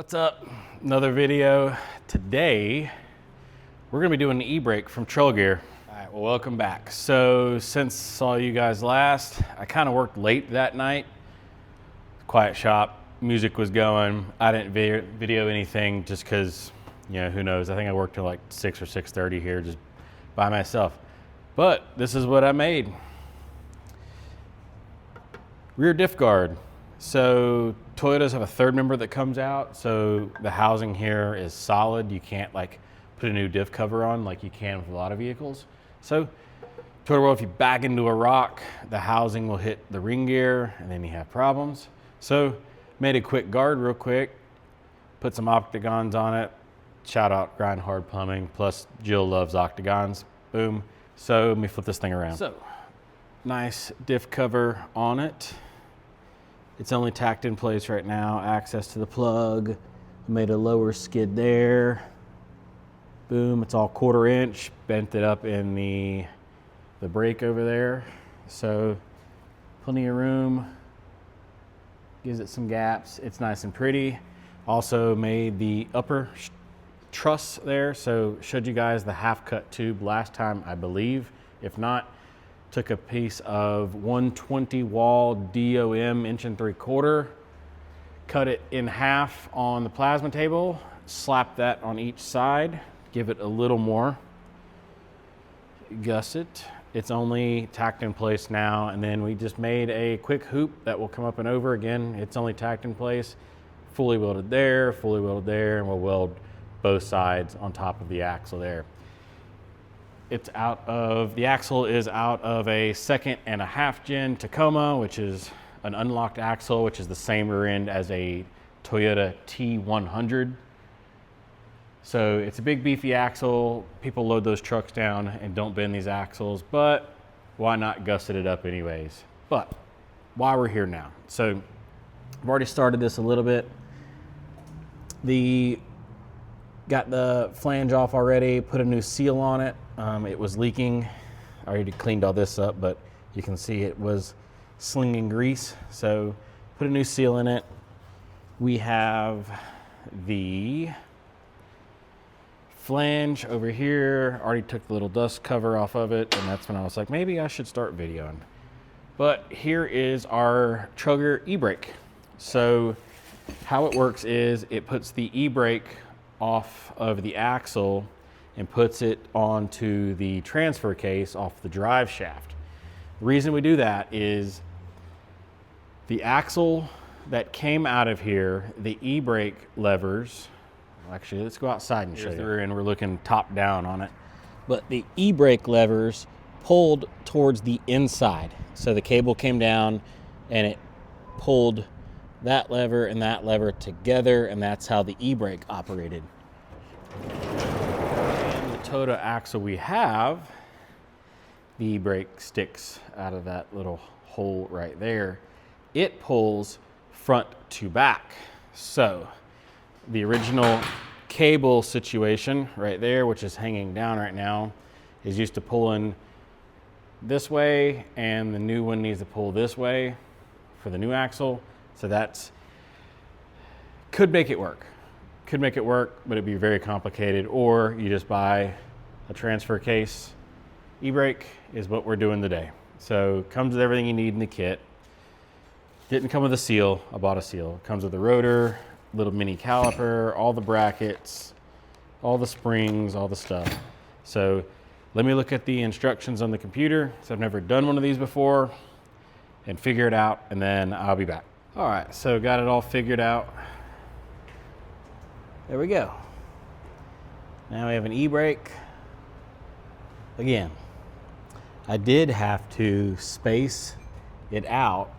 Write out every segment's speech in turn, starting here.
What's up? Another video. Today, we're gonna be doing an e-brake from Trail Gear. All right, well, welcome back. So since I saw you guys last, I kind of worked late that night. Quiet shop, music was going. I didn't video anything just because, you know, who knows? I think I worked till like 6 or 6:30 here just by myself. But this is what I made. Rear diff guard. So Toyotas have a third member that comes out, so the housing here is solid. You can't like put a new diff cover on like you can with a lot of vehicles. So Toyota World, if you back into a rock, the housing will hit the ring gear and then you have problems. So made a quick guard real quick, put some octagons on it. Shout out Grind Hard Plumbing, plus Jill loves octagons. Boom. So let me flip this thing around. So nice diff cover on it. It's only tacked in place right now. Access to the plug. Made a lower skid there. Boom, it's all 1/4 inch. Bent it up in the brake over there. So plenty of room. Gives it some gaps. It's nice and pretty. Also made the upper truss there. So showed you guys the half cut tube last time, I believe. If not, took a piece of 120 wall DOM 1 3/4, cut it in half on the plasma table, slap that on each side, give it a little more gusset. It's only tacked in place now, and then we just made a quick hoop that will come up and over. Again, it's only tacked in place, fully welded there, and we'll weld both sides on top of the axle there. The axle is out of a 2.5 gen Tacoma, which is an unlocked axle, which is the same rear end as a Toyota T100. So it's a big beefy axle. People load those trucks down and don't bend these axles, but why not gusset it up anyways? But why we're here now. So I've already started this a little bit. Got the flange off already, put a new seal on it. It was leaking. I already cleaned all this up, but you can see it was slinging grease. So put a new seal in it. We have the flange over here. Already took the little dust cover off of it, and that's when I was like, maybe I should start videoing. But here is our Trail Gear e-brake. So how it works is it puts the e-brake off of the axle and puts it onto the transfer case off the drive shaft. The reason we do that is the axle that came out of here, the e-brake levers, actually let's go outside and show you. And we're looking top down on it. But the e-brake levers pulled towards the inside. So the cable came down and it pulled that lever and that lever together, and that's how the e-brake operated. And the Toyota axle we have, the e-brake sticks out of that little hole right there. It pulls front to back. So the original cable situation right there, which is hanging down right now, is used to pulling this way, and the new one needs to pull this way for the new axle. So that's, could make it work, but it'd be very complicated. Or you just buy a transfer case. E-brake is what we're doing today. So comes with everything you need in the kit. Didn't come with a seal, I bought a seal. Comes with a rotor, little mini caliper, all the brackets, all the springs, all the stuff. So let me look at the instructions on the computer, so I've never done one of these before, and figure it out, and then I'll be back. All right, so got it all figured out. There we go. Now we have an e-brake. Again, I did have to space it out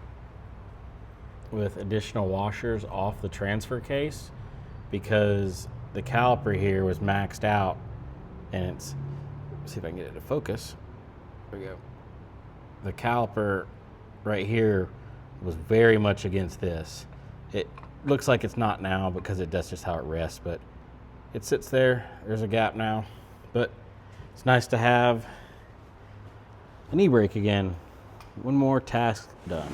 with additional washers off the transfer case because the caliper here was maxed out, and it's, let's see if I can get it to focus. There we go. The caliper right here was very much against this. It looks like it's not now because that's just how it rests, but it sits there. There's a gap now, but it's nice to have an e-brake again. One more task done.